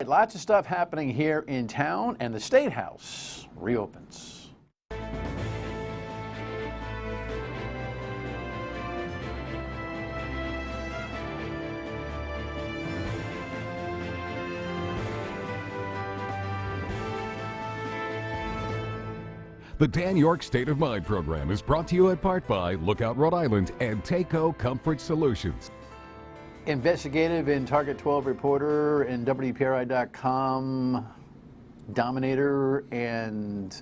lots of stuff happening here in town, and the State House reopens. The Dan York State of Mind program is brought to you in part by Lookout Rhode Island and Taco Comfort Solutions. Investigative and Target 12 reporter and WPRI.com dominator and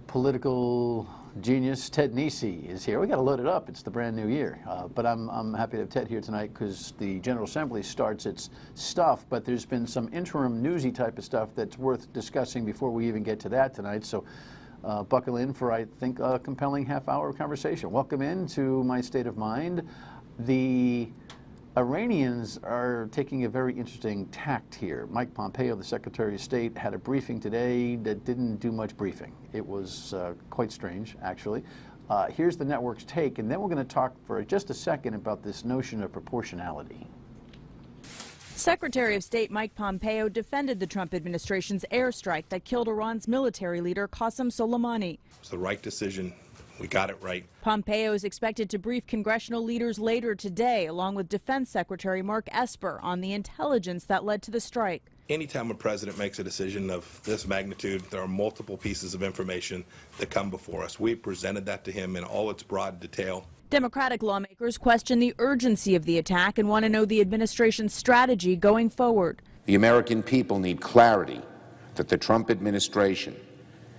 political genius Ted Nesi is here. We got to load it up. It's the brand new year. But I'm happy to have Ted here tonight because the General Assembly starts its stuff, but there's been some interim newsy type of stuff that's worth discussing before we even get to that tonight. So buckle in for, I think, a compelling half-hour conversation. Welcome into my State of Mind. The Iranians are taking a very interesting tact here. Mike Pompeo, the Secretary of State, had a briefing today that didn't do much briefing. It was quite strange, actually. Here's the network's take, and then we're going to talk for just a second about this notion of proportionality. Secretary of State Mike Pompeo defended the Trump administration's airstrike that killed Iran's military leader Qasem Soleimani. It was the right decision. We got it right. Pompeo is expected to brief congressional leaders later today, along with Defense Secretary Mark Esper, on the intelligence that led to the strike. Anytime a president makes a decision of this magnitude, there are multiple pieces of information that come before us. We presented that to him in all its broad detail. Democratic lawmakers question the urgency of the attack and want to know the administration's strategy going forward. The American people need clarity that the Trump administration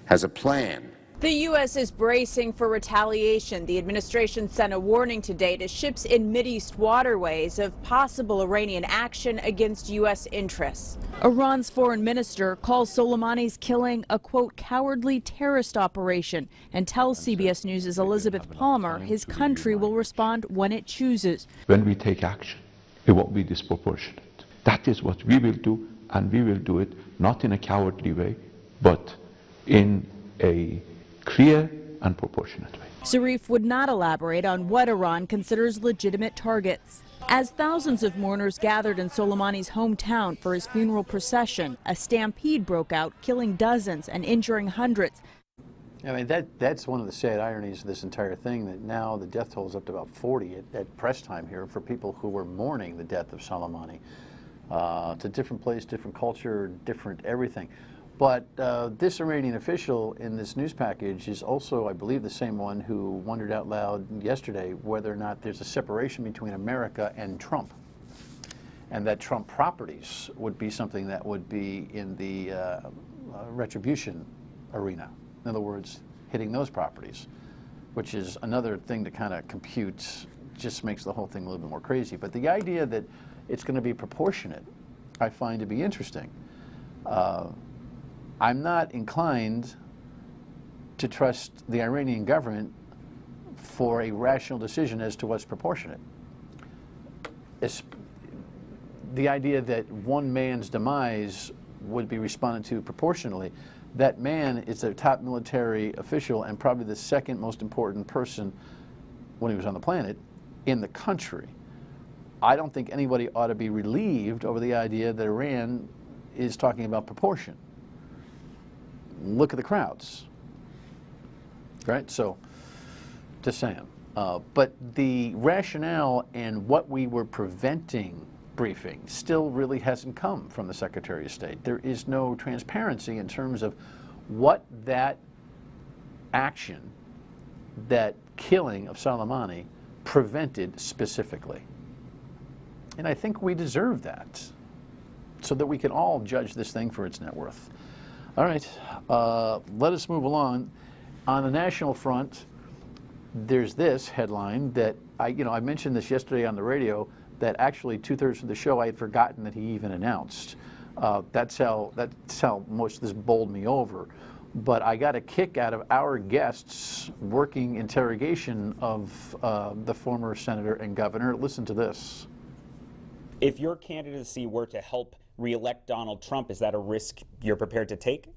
has a plan. The U.S. is bracing for retaliation. The administration sent a warning today to ships in Mideast waterways of possible Iranian action against U.S. interests. Iran's foreign minister calls Soleimani's killing a, quote, cowardly terrorist operation and tells CBS News' Elizabeth Palmer his country will respond when it chooses. When we take action, it won't be disproportionate. That is what we will do, and we will do it not in a cowardly way, but in a clear and proportionate way. Zarif would not elaborate on what Iran considers legitimate targets. As thousands of mourners gathered in Soleimani's hometown for his funeral procession, a stampede broke out, killing dozens and injuring hundreds. I mean, that's one of the sad ironies of this entire thing, that now the death toll is up to about 40 at press time here for people who were mourning the death of Soleimani. It's a different place, different culture, different everything. But this Iranian official in this news package is also, I believe, the same one who wondered out loud yesterday whether or not there's a separation between America and Trump, and that Trump properties would be something that would be in the retribution arena. In other words, hitting those properties, which is another thing to kind of compute, just makes the whole thing a little bit more crazy. But the idea that it's going to be proportionate, I find to be interesting. I'm not inclined to trust the Iranian government for a rational decision as to what's proportionate. The idea that one man's demise would be responded to proportionally, that man is a top military official and probably the second most important person when he was on the planet in the country. I don't think anybody ought to be relieved over the idea that Iran is talking about proportion. Look at the crowds, right? So, just saying. But the rationale and what we were preventing briefing still really hasn't come from the Secretary of State. There is no transparency in terms of what that action, that killing of Soleimani, prevented specifically. And I think we deserve that so that we can all judge this thing for its net worth. All right, let us move along. On the national front, there's this headline that I mentioned this yesterday on the radio, that actually 2/3 of the show I had forgotten that he even announced. That's how much this bowled me over. But I got a kick out of our guests' working interrogation of the former senator and governor. Listen to this. If your candidacy were to help re-elect Donald Trump, is that a risk you're prepared to take?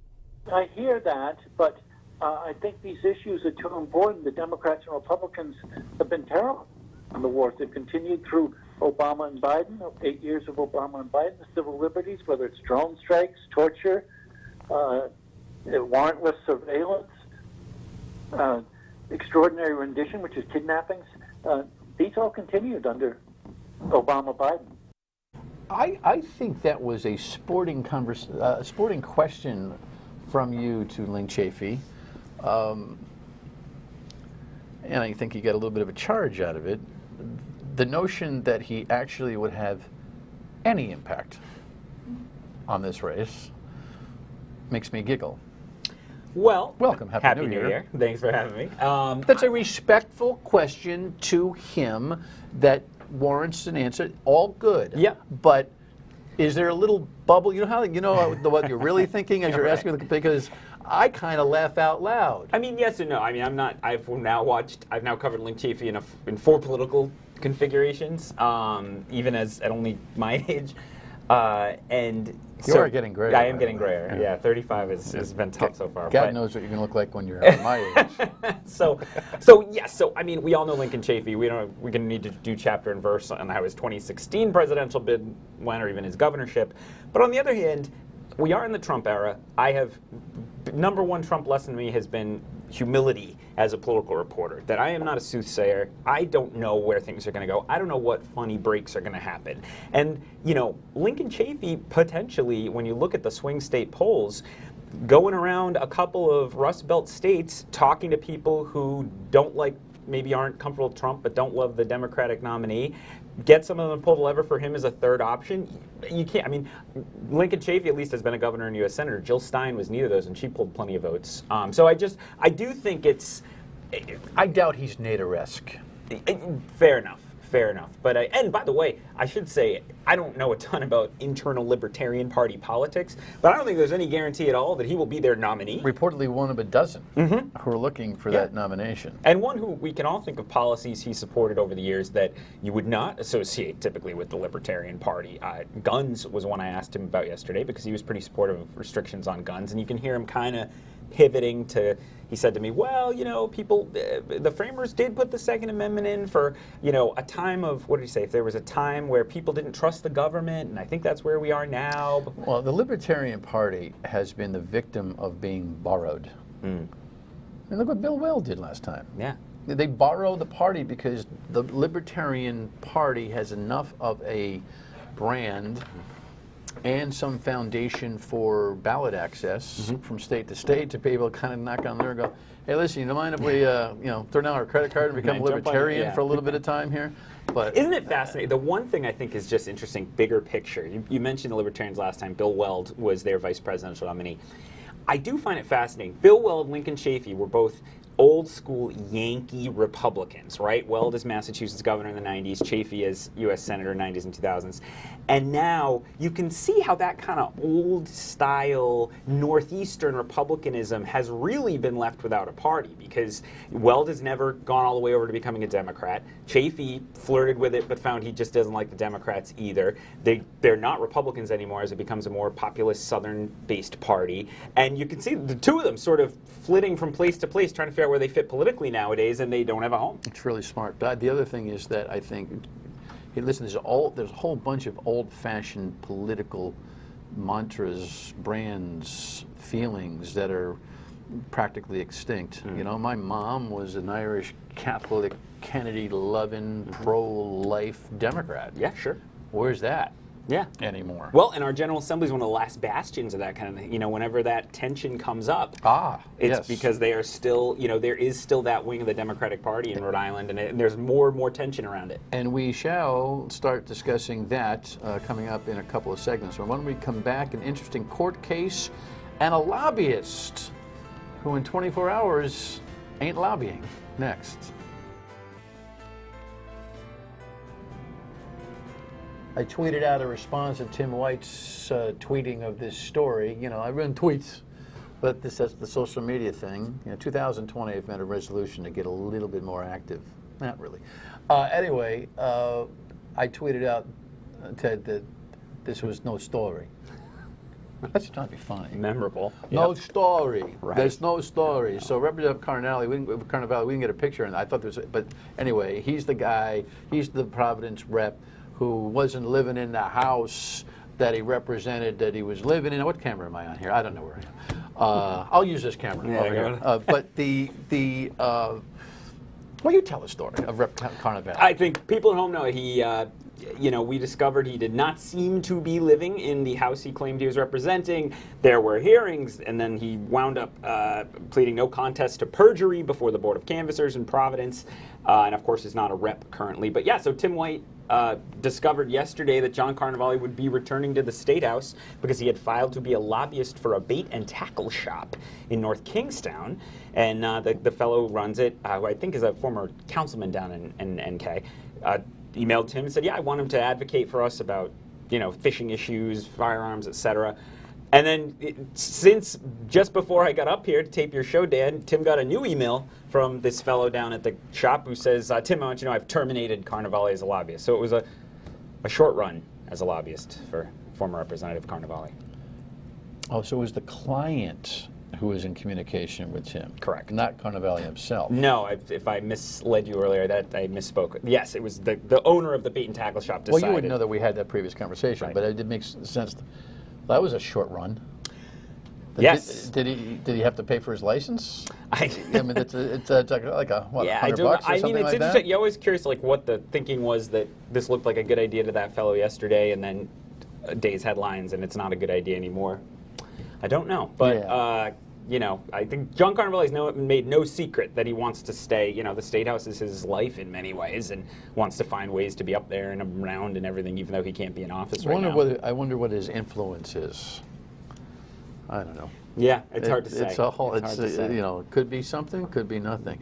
I hear that, but I think these issues are too important. The Democrats and Republicans have been terrible on the wars. They've continued through Obama and Biden, 8 years of Obama and Biden, the civil liberties, whether it's drone strikes, torture, warrantless surveillance, extraordinary rendition, which is kidnappings, these all continued under Obama-Biden. I think that was a sporting question from you to Ling Chafee, and I think he got a little bit of a charge out of it. The notion that he actually would have any impact on this race makes me giggle. Well, welcome. Happy New Year. Thanks for having me. That's a respectful question to him that warrants an answer. All good. Yeah. But is there a little bubble? You know what you're really thinking as you're Right. asking, because I kind of laugh out loud. I mean, yes and no. I mean, I've now covered Ling Chafee in 4 political configurations, even at only my age. And you are getting grayer. I am getting grayer. Yeah, 35 has been tough so far. God knows what you're going to look like when you're my age. So I mean, we all know Lincoln Chafee. We're going to need to do chapter and verse on how his 2016 presidential bid went, or even his governorship. But on the other hand, we are in the Trump era. Number one Trump lesson to me has been humility as a political reporter, that I am not a soothsayer. I don't know where things are going to go. I don't know what funny breaks are going to happen. And, Lincoln Chafee potentially, when you look at the swing state polls, going around a couple of Rust Belt states talking to people who maybe aren't comfortable with Trump but don't love the Democratic nominee, get some of them to pull the lever for him as a third option. You can't. I mean, Lincoln Chafee at least has been a governor and U.S. senator. Jill Stein was neither of those, and she pulled plenty of votes. So I do think it's. I doubt he's Nader-esque. Fair enough. But and by the way, I should say I don't know a ton about internal Libertarian Party politics, but I don't think there's any guarantee at all that he will be their nominee. Reportedly one of a dozen who are looking for that nomination. And one who we can all think of policies he supported over the years that you would not associate typically with the Libertarian Party. Guns was one I asked him about yesterday because he was pretty supportive of restrictions on guns, and you can hear him kind of pivoting to, he said to me, well, people, the framers did put the Second Amendment in for, a time of, what did he say, if there was a time where people didn't trust the government, and I think that's where we are now. Well, the Libertarian Party has been the victim of being borrowed. And look what Bill Weld did last time. Yeah. They borrow the party because the Libertarian Party has enough of a brand and some foundation for ballot access from state to state to be able to kind of knock on there and go, hey, listen, you don't mind if we, throw down our credit card and become a libertarian for a little bit of time here? But isn't it fascinating? The one thing I think is just interesting, bigger picture. You mentioned the Libertarians last time. Bill Weld was their vice presidential nominee. I do find it fascinating. Bill Weld, Lincoln Chafee were both old school Yankee Republicans, right? Weld is Massachusetts governor in the 90s, Chafee is U.S. senator 90s and 2000s. And now you can see how that kind of old style Northeastern Republicanism has really been left without a party, because Weld has never gone all the way over to becoming a Democrat. Chafee flirted with it but found he just doesn't like the Democrats either. They're not Republicans anymore as it becomes a more populist Southern-based party. And you can see the two of them sort of flitting from place to place trying to figure out where they fit politically nowadays, and they don't have a home. It's really smart. But the other thing is that I think, hey, listen, there's a whole bunch of old-fashioned political mantras, brands, feelings that are practically extinct. My mom was an Irish Catholic, Kennedy-loving, pro-life Democrat. Yeah, sure. Where's that? Yeah. Anymore. Well, and our General Assembly is one of the last bastions of that kind of thing. Whenever that tension comes up, it's because they are still, there is still that wing of the Democratic Party in Rhode Island, and there's more and more tension around it. And we shall start discussing that coming up in a couple of segments. But when we come back, an interesting court case and a lobbyist who in 24 hours ain't lobbying. Next. I tweeted out a response to Tim White's tweeting of this story. I run tweets, but that's the social media thing. 2020, I've made a resolution to get a little bit more active. Not really. Anyway, I tweeted out, Ted, that this was no story. That's trying to be funny. Memorable. No story. Right. There's no story. So Representative Carnelli, we didn't get a picture, and I thought there was. But anyway, he's the guy. He's the Providence rep who wasn't living in the house that he represented that he was living in. What camera am I on here? I don't know where I am. I'll use this camera over here. But well, you tell the story of Rep. Carnevale. I think people at home know he, we discovered he did not seem to be living in the house he claimed he was representing. There were hearings, and then he wound up pleading no contest to perjury before the Board of Canvassers in Providence, and of course is not a rep currently. But yeah, so Tim White discovered yesterday that John Carnevale would be returning to the State House because he had filed to be a lobbyist for a bait and tackle shop in North Kingstown. And the fellow who runs it, who I think is a former councilman down in NK, emailed Tim and said, yeah, I want him to advocate for us about, fishing issues, firearms, etc. And then since just before I got up here to tape your show, Dan, Tim got a new email from this fellow down at the shop who says, Tim, I want you to know I've terminated Carnevale as a lobbyist. So it was a short run as a lobbyist for former Representative Carnevale. Oh, so it was the client who was in communication with Tim? Correct. Not Carnevale himself? No, if I misled you earlier, that I misspoke. Yes, it was the owner of the bait and tackle shop decided. Well, you wouldn't know that we had that previous conversation, right. But it did make sense. That was a short run. Yes. Did he have to pay for his license? I mean, it's like a what? Yeah, $100 or something it's like interesting. that? You're always curious, like what the thinking was that this looked like a good idea to that fellow yesterday, and then a day's headlines, and it's not a good idea anymore. I don't know, but yeah. I think John Carnevale's made no secret that he wants to stay. The State House is his life in many ways, and wants to find ways to be up there and around and everything, even though he can't be in office right now. I wonder what his influence is. I don't know. Yeah, it's hard to say. It's a whole. It could be something, could be nothing.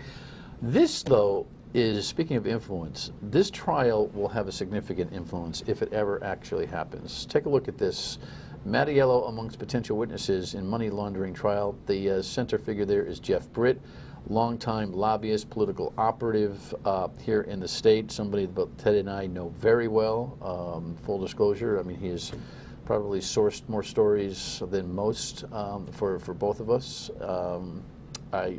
This, though, is, speaking of influence, this trial will have a significant influence if it ever actually happens. Take a look at this. Mattiello amongst potential witnesses in money laundering trial. The center figure there is Jeff Britt, longtime lobbyist, political operative here in the state, somebody that Ted and I know very well. Full disclosure, I mean, he has probably sourced more stories than most for both of us. I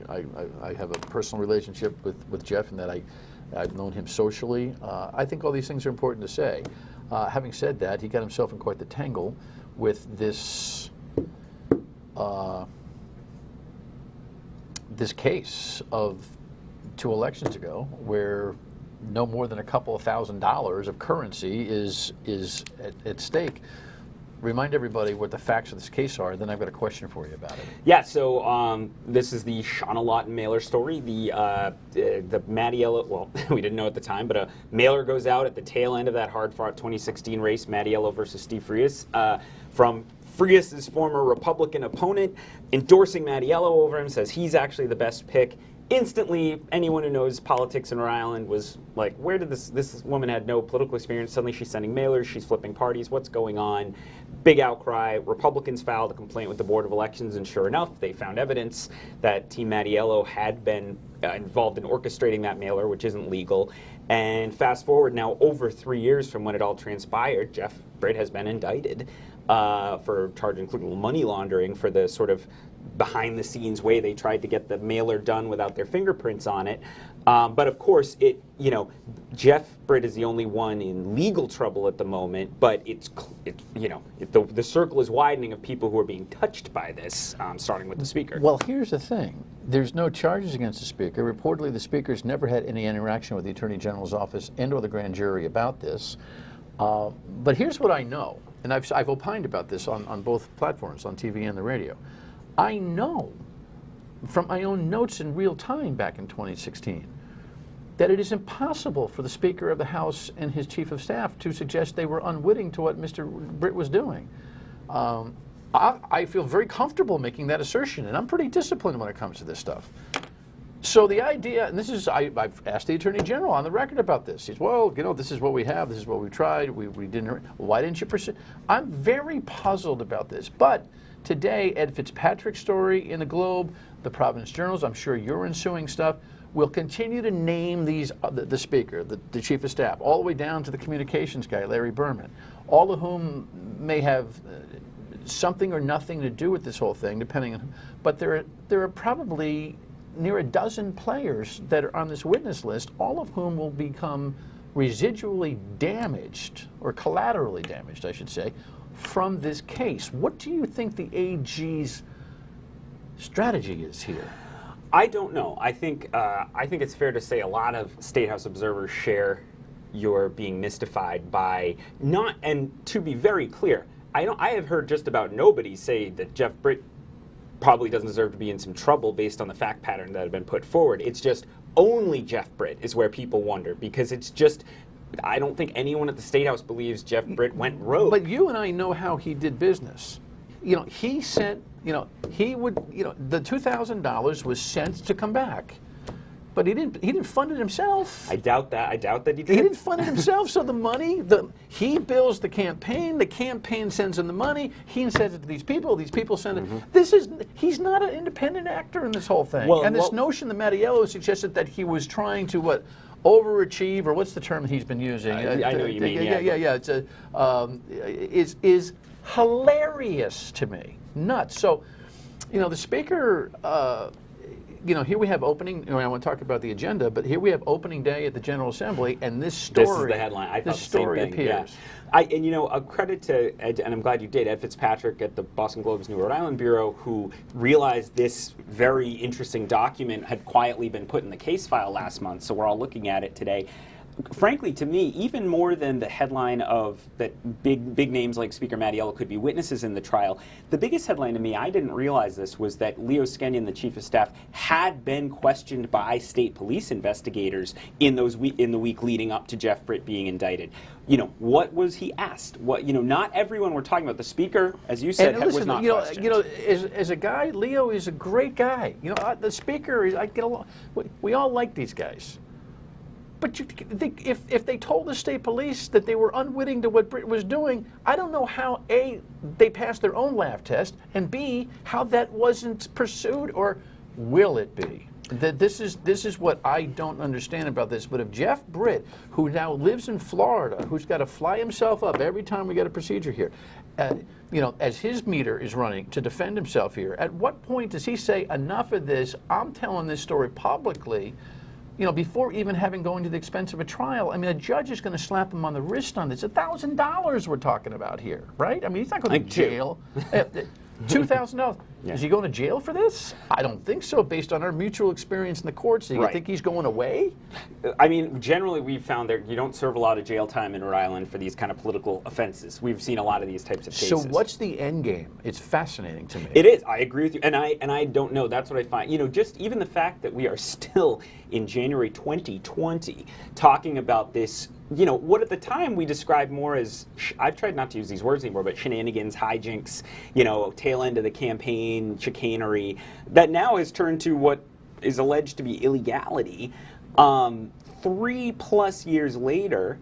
have a personal relationship with Jeff in that I've known him socially. I think all these things are important to say. Having said that, he got himself in quite the tangle with this this case of 2 elections ago, where no more than a couple of $1,000s of currency is at stake. Remind everybody what the facts of this case are, then I've got a question for you about it. Yeah, so this is the Shauna Lawton mailer story. The Mattiello, well, we didn't know at the time, but a mailer goes out at the tail end of that hard-fought 2016 race, Mattiello versus Steve Frias, from Frias' former Republican opponent, endorsing Mattiello over him, says he's actually the best pick. Instantly, anyone who knows politics in Rhode Island was like, where did this woman had no political experience, suddenly she's sending mailers, she's flipping parties, what's going on? Big outcry. Republicans filed a complaint with the Board of Elections, and sure enough, they found evidence that Team Mattiello had been involved in orchestrating that mailer, which isn't legal. And fast forward now over 3 years from when it all transpired, Jeff Britt has been indicted for charges including money laundering for the sort of behind-the-scenes way they tried to get the mailer done without their fingerprints on it. But of course, Jeff Britt is the only one in legal trouble at the moment. But the circle is widening of people who are being touched by this, starting with the Speaker. Well, here's the thing: there's no charges against the Speaker. Reportedly, the Speaker's never had any interaction with the Attorney General's office and/or the grand jury about this. But here's what I know, and I've opined about this on both platforms, on TV and the radio. I know from my own notes in real time back in 2016 that it is impossible for the Speaker of the House and his Chief of Staff to suggest they were unwitting to what Mr. Britt was doing. I feel very comfortable making that assertion, and I'm pretty disciplined when it comes to this stuff. So the idea, and this is, I've asked the Attorney General on the record about this. He's, well, this is what we have, this is what we tried, we didn't, why didn't you pursue? I'm very puzzled about this, but today, Ed Fitzpatrick's story in the Globe, the Providence Journals, I'm sure you're ensuing stuff, will continue to name these, the Speaker, the Chief of Staff, all the way down to the communications guy, Larry Berman, all of whom may have something or nothing to do with this whole thing, depending on, but there are probably near a dozen players that are on this witness list, all of whom will become residually damaged, or collaterally damaged, I should say, from this case. What do you think the AG's strategy is here? I don't know. I think it's fair to say a lot of State House observers share your being mystified by not. And to be very clear, I have heard just about nobody say that Jeff Britt probably doesn't deserve to be in some trouble based on the fact pattern that have been put forward. It's just only Jeff Britt is where people wonder, because it's just, I don't think anyone at the State House believes Jeff Britt went rogue. But you and I know how he did business. You know, he sent, you know, he would, you know, the $2,000 was sent to come back. But he didn't fund it himself. I doubt that he did. He didn't fund it himself, so the money, he bills the campaign sends him the money, he sends it to these people send it. He's not an independent actor in this whole thing. Well, and this notion that Mattiello suggested that he was trying to, overachieve, or what's the term he's been using? I know what you mean. Yeah. It's is hilarious to me. Nuts. So, you know, the Speaker, you know, here we have opening, I want to talk about the agenda, but here we have opening day at the General Assembly, and this story. This is the headline. I thought this story the same thing. appears. Yeah. And you know, a credit to Ed, and I'm glad you did, Ed Fitzpatrick at the Boston Globe's New Rhode Island Bureau, who realized this very interesting document had quietly been put in the case file last month, so we're all looking at it today. Frankly, to me, even more than the headline of that big names like Speaker Mattiello could be witnesses in the trial, the biggest headline to me, I didn't realize this, was that Leo Skenyon, the chief of staff, had been questioned by state police investigators in the week leading up to Jeff Britt being indicted. You know, what was he asked? What, you know, not everyone we're talking about. The Speaker, as you said, was not questioned. You know, as a guy, Leo is a great guy. You know, the Speaker is. I get along. We all like these guys. But if they told the state police that they were unwitting to what Britt was doing, I don't know how, A, they passed their own laugh test, and B, how that wasn't pursued, or will it be? This is what I don't understand about this. But if Jeff Britt, who now lives in Florida, who's got to fly himself up every time we get a procedure here, you know, as his meter is running to defend himself here, at what point does he say, enough of this, I'm telling this story publicly, you know, before even having going to the expense of a trial? I mean, a judge is going to slap him on the wrist on this. $1,000 we're talking about here, right? I mean, he's not going to jail. $2,000. Yeah. Is he going to jail for this? I don't think so, based on our mutual experience in the courts. Do you think he's going away? I mean, generally we've found that you don't serve a lot of jail time in Rhode Island for these kind of political offenses. We've seen a lot of these types of cases. So what's the end game? It's fascinating to me. It is. I agree with you. And I don't know. That's what I find. You know, just even the fact that we are still in January 2020 talking about this, you know, what at the time we described more as, I've tried not to use these words anymore, but shenanigans, hijinks, you know, tail end of the campaign, chicanery, that now has turned to what is alleged to be illegality. 3+ years later,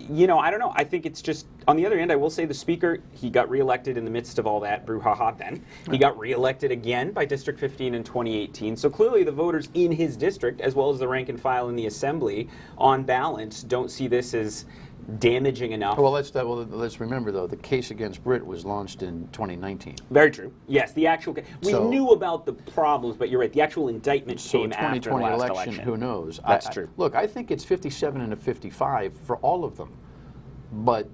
you know, I don't know. I think it's just, on the other end, I will say the Speaker, he got reelected in the midst of all that brouhaha then. He got reelected again by District 15 in 2018. So clearly the voters in his district, as well as the rank and file in the Assembly, on balance, don't see this as damaging enough. Well, let's remember, though, the case against Britt was launched in 2019. Very true. Yes, the actual case. We knew about the problems, but you're right. The actual indictment came after the last election. Who knows? That's true. Look, I think it's 57 and a 55 for all of them. But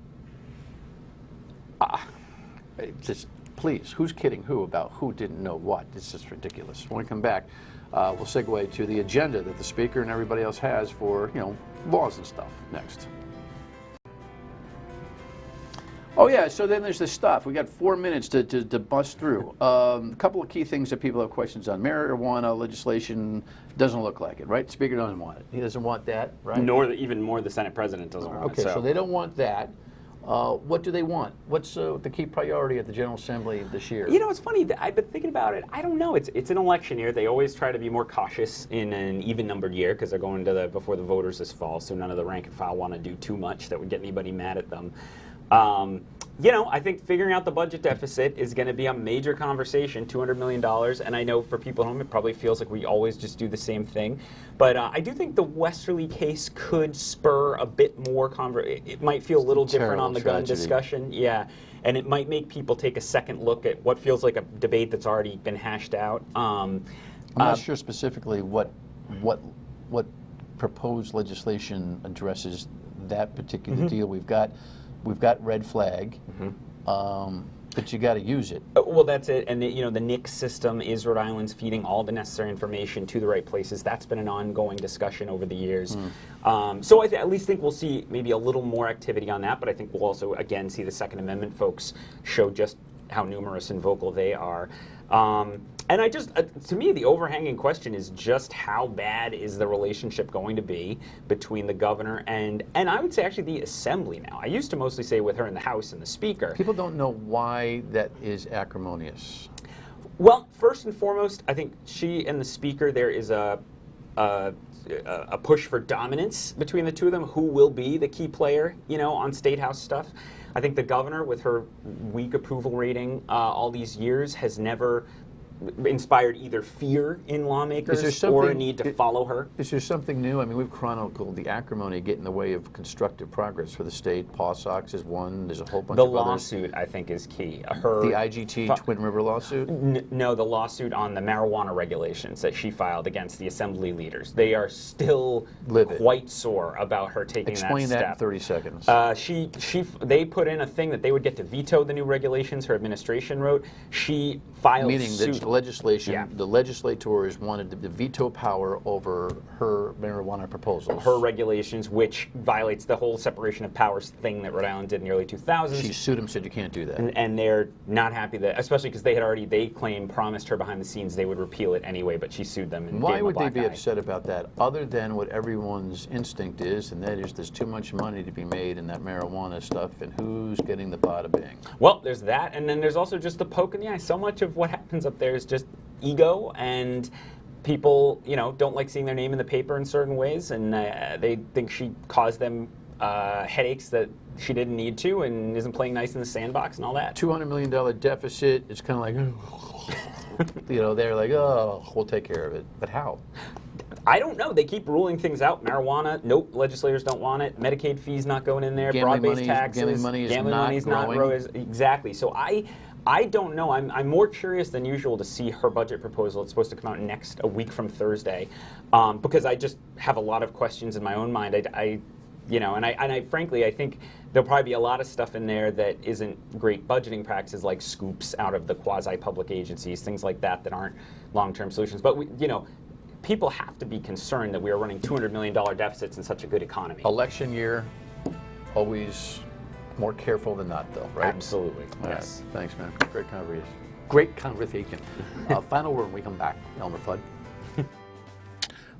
just please, who's kidding who about who didn't know what? It's just ridiculous. When we come back, we'll segue to the agenda that the Speaker and everybody else has for, you know, laws and stuff next. Oh yeah, so then there's this stuff. We got 4 minutes to bust through. A couple of key things that people have questions on. Marijuana legislation doesn't look like it, right? The Speaker doesn't want it. He doesn't want that, right? Nor even more the Senate President doesn't want it. Okay, so they don't want that. What do they want? What's the key priority at the General Assembly this year? You know, it's funny. I've been thinking about it. I don't know. It's an election year. They always try to be more cautious in an even-numbered year because they're going to before the voters this fall, so none of the rank and file want to do too much that would get anybody mad at them. You know, I think figuring out the budget deficit is going to be a major conversation, $200 million. And I know for people at home, it probably feels like we always just do the same thing. But I do think the Westerly case could spur a bit more it might feel a little different on the gun discussion. Yeah. And it might make people take a second look at what feels like a debate that's already been hashed out. I'm not sure specifically what proposed legislation addresses that particular deal. We've got red flag, but you got to use it. Well, that's it. And the NICS system is Rhode Island's feeding all the necessary information to the right places. That's been an ongoing discussion over the years. So I at least think we'll see maybe a little more activity on that. But I think we'll also again see the Second Amendment folks show just how numerous and vocal they are. And I just, to me, the overhanging question is just how bad is the relationship going to be between the governor and I would say actually the assembly now. I used to mostly say with her in the House and the Speaker. People don't know why that is acrimonious. Well, first and foremost, I think she and the Speaker, there is a push for dominance between the two of them. Who will be the key player, on State House stuff? I think the governor, with her weak approval rating all these years, has never inspired either fear in lawmakers or a need to follow her. Is there something new? I mean, we've chronicled the acrimony get in the way of constructive progress for the state. Paw Sox is one. There's a whole bunch of others. The lawsuit, I think, is key. The IGT Twin River lawsuit? No, the lawsuit on the marijuana regulations that she filed against the assembly leaders. They are still quite sore about her taking that step. Explain that in 30 seconds. They put in a thing that they would get to veto the new regulations her administration wrote. She filed suit. The legislation, the legislators wanted the veto power over her marijuana proposals. Her regulations, which violates the whole separation of powers thing that Rhode Island did in the early 2000s. She sued them, said you can't do that. And they're not happy that, especially because they claim, promised her behind the scenes they would repeal it anyway, but she sued them. And why would they be upset about that, other than what everyone's instinct is, and that is there's too much money to be made in that marijuana stuff, and who's getting the bada bing? Well, there's that, and then there's also just the poke in the eye. So much of what happens up there is just ego, and people, don't like seeing their name in the paper in certain ways, and they think she caused them headaches that she didn't need to, and isn't playing nice in the sandbox and all that. $200 million deficit. It's kind of like, they're like, oh, we'll take care of it. But how? I don't know. They keep ruling things out. Marijuana, nope, legislators don't want it. Medicaid fees not going in there. Broad-based taxes. Gambling money is not growing. Exactly. So I don't know. I'm more curious than usual to see her budget proposal. It's supposed to come out a week from Thursday, because I just have a lot of questions in my own mind. Frankly, I think there'll probably be a lot of stuff in there that isn't great budgeting practices, like scoops out of the quasi-public agencies, things like that aren't long-term solutions. But people have to be concerned that we are running $200 million deficits in such a good economy. Election year, always more careful than not, though, right? Absolutely. Yes. Right. Thanks, man. Great conversation. Final word when we come back. Elmer Fudd.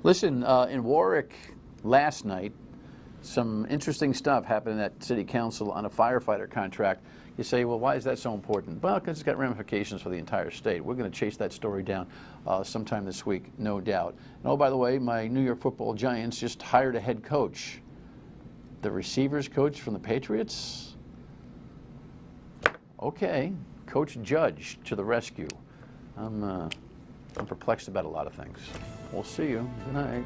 Listen, in Warwick last night, some interesting stuff happened at City Council on a firefighter contract. You say, well, why is that so important? Well, because it's got ramifications for the entire state. We're going to chase that story down sometime this week, no doubt. And oh, by the way, my New York Football Giants just hired a head coach. The receivers coach from the Patriots? Okay, Coach Judge to the rescue. I'm perplexed about a lot of things. We'll see you. Good night.